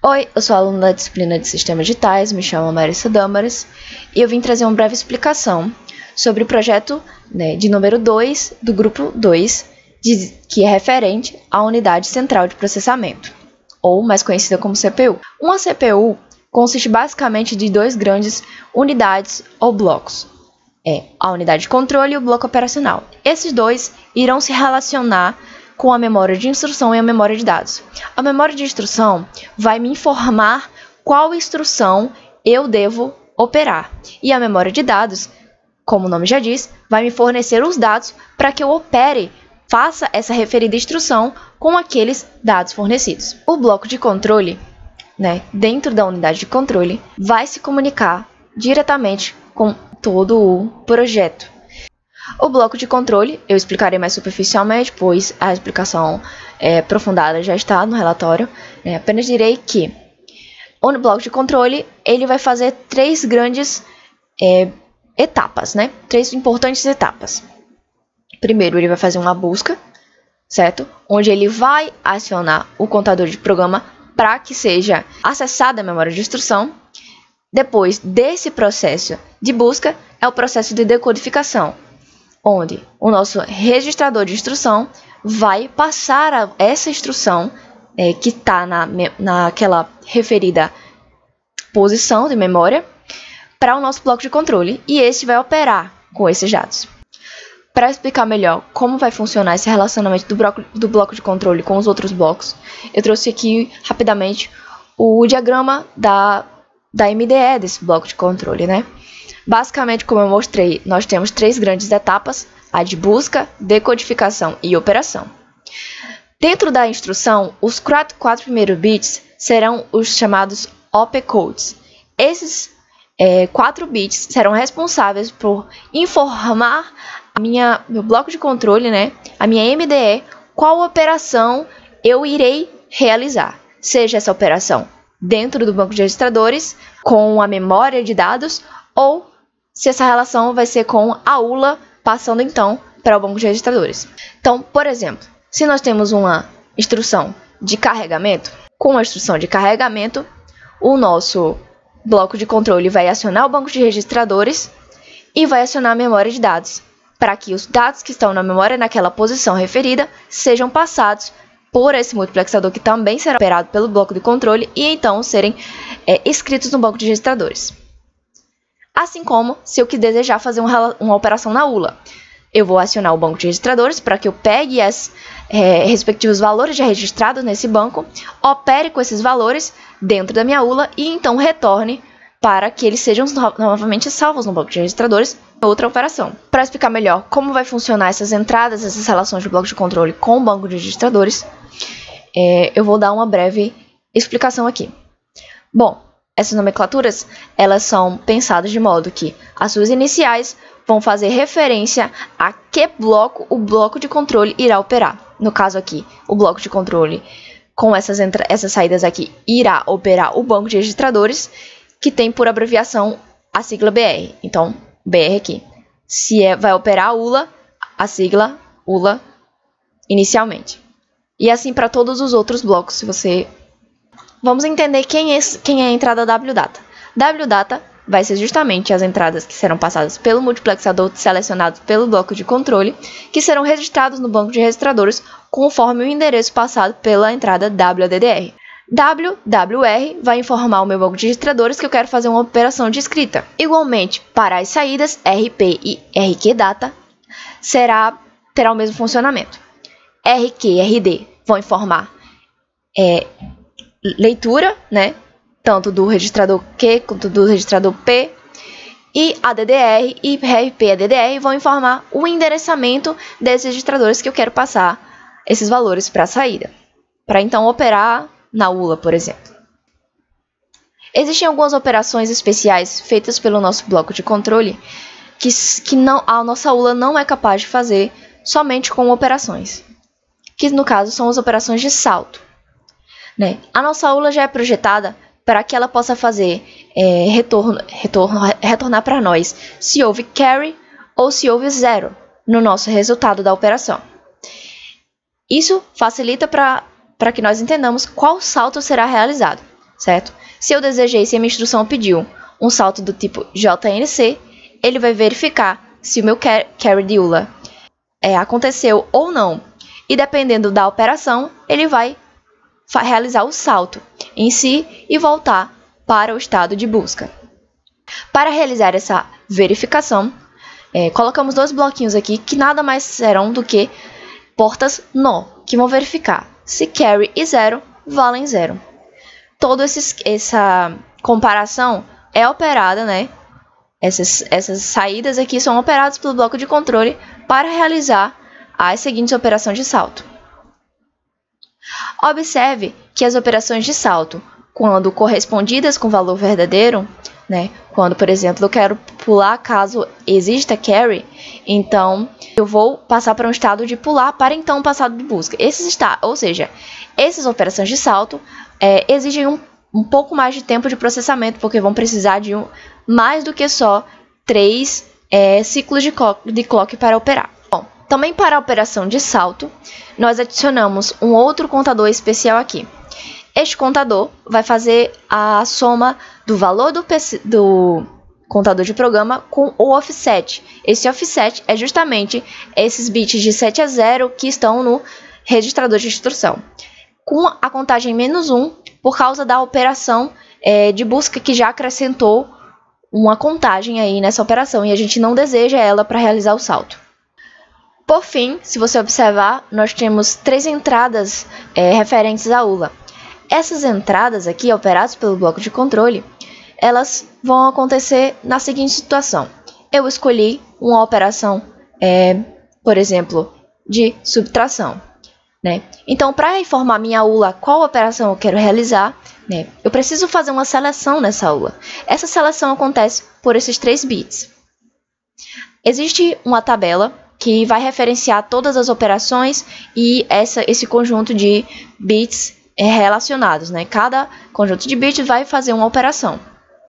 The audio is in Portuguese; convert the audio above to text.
Oi, eu sou aluna da disciplina de Sistemas Digitais, me chamo Marissa Damares e eu vim trazer uma breve explicação sobre o projeto de número 2 do grupo 2, que é referente à Unidade Central de Processamento, ou mais conhecida como CPU. Uma CPU consiste basicamente de dois grandes unidades ou blocos, a unidade de controle e o bloco operacional. Esses dois irão se relacionar com a memória de instrução e a memória de dados. A memória de instrução vai me informar qual instrução eu devo operar. E a memória de dados, como o nome já diz, vai me fornecer os dados para que eu faça essa referida instrução com aqueles dados fornecidos. O bloco de controle, dentro da unidade de controle, vai se comunicar diretamente com todo o projeto. O bloco de controle eu explicarei mais superficialmente, pois a explicação aprofundada já está no relatório. Apenas direi que o bloco de controle ele vai fazer três grandes etapas, três importantes etapas. Primeiro, ele vai fazer uma busca, certo? Onde ele vai acionar o contador de programa para que seja acessada a memória de instrução. Depois desse processo de busca, é o processo de decodificação, onde o nosso registrador de instrução vai passar essa instrução que está naquela referida posição de memória para o nosso bloco de controle, e esse vai operar com esses dados. Para explicar melhor como vai funcionar esse relacionamento do bloco de controle com os outros blocos, eu trouxe aqui rapidamente o diagrama da MDE desse bloco de controle, Basicamente, como eu mostrei, nós temos três grandes etapas, a de busca, decodificação e operação. Dentro da instrução, os quatro primeiros bits serão os chamados opcodes. Esses 4 bits serão responsáveis por informar meu bloco de controle, a minha MDE, qual operação eu irei realizar. Seja essa operação dentro do banco de registradores, com a memória de dados, ou se essa relação vai ser com a ULA, passando então para o banco de registradores. Então, por exemplo, se nós temos uma instrução de carregamento, com a instrução de carregamento, o nosso bloco de controle vai acionar o banco de registradores e vai acionar a memória de dados, para que os dados que estão na memória naquela posição referida sejam passados por esse multiplexador, que também será operado pelo bloco de controle, e então serem escritos no banco de registradores. Assim como, se eu desejar fazer uma operação na ULA, eu vou acionar o banco de registradores para que eu pegue os respectivos valores já registrados nesse banco, opere com esses valores dentro da minha ULA e então retorne para que eles sejam novamente salvos no banco de registradores em outra operação. Para explicar melhor como vai funcionar essas entradas, essas relações do bloco de controle com o banco de registradores, eu vou dar uma breve explicação aqui. Bom, essas nomenclaturas, elas são pensadas de modo que as suas iniciais vão fazer referência a que bloco o bloco de controle irá operar. No caso aqui, o bloco de controle com essas saídas aqui irá operar o banco de registradores, que tem por abreviação a sigla BR. Então, BR aqui. Se vai operar a ULA, a sigla ULA inicialmente. E assim para todos os outros blocos, Vamos entender quem é a entrada WData. WData vai ser justamente as entradas que serão passadas pelo multiplexador selecionado pelo bloco de controle, que serão registrados no banco de registradores conforme o endereço passado pela entrada WDDR. WWR vai informar o meu banco de registradores que eu quero fazer uma operação de escrita. Igualmente, para as saídas RP e RQData, terá o mesmo funcionamento. RQ e RD vão informar leitura, tanto do registrador Q quanto do registrador P, e ADDR e RP e ADDR vão informar o endereçamento desses registradores que eu quero passar esses valores para a saída, para então operar na ULA, por exemplo. Existem algumas operações especiais feitas pelo nosso bloco de controle que a nossa ULA não é capaz de fazer somente com operações, que no caso são as operações de salto. A nossa ULA já é projetada para que ela possa fazer retornar para nós se houve carry ou se houve zero no nosso resultado da operação. Isso facilita para que nós entendamos qual salto será realizado. certo? Se eu desejei, se a minha instrução pediu um salto do tipo JNC, ele vai verificar se o meu carry de ULA aconteceu ou não. E dependendo da operação, ele vai realizar o salto em si e voltar para o estado de busca. Para realizar essa verificação, colocamos dois bloquinhos aqui que nada mais serão do que portas NO, que vão verificar se carry e 0 valem 0. Toda essa comparação é operada, né? Essas saídas aqui são operadas pelo bloco de controle para realizar as seguintes operações de salto. Observe que as operações de salto, quando correspondidas com valor verdadeiro, né? Quando, por exemplo, eu quero pular caso exista carry, então eu vou passar para um estado de pular para então passar de busca. Ou seja, essas operações de salto exigem um pouco mais de tempo de processamento, porque vão precisar de mais do que só 3 ciclos de clock para operar. Bom, também para a operação de salto, nós adicionamos um outro contador especial aqui. Este contador vai fazer a soma do valor do contador de programa com o offset. Esse offset é justamente esses bits de 7 a 0 que estão no registrador de instrução, com a contagem -1 por causa da operação de busca que já acrescentou uma contagem aí nessa operação e a gente não deseja ela para realizar o salto. Por fim, se você observar, nós temos 3 entradas referentes à ULA. Essas entradas aqui, operadas pelo bloco de controle, elas vão acontecer na seguinte situação. Eu escolhi uma operação, por exemplo, de subtração, né? Então, para informar minha ULA qual operação eu quero realizar, né, eu preciso fazer uma seleção nessa ULA. Essa seleção acontece por esses 3 bits. Existe uma tabela que vai referenciar todas as operações e esse conjunto de bits relacionados, né? Cada conjunto de bits vai fazer uma operação.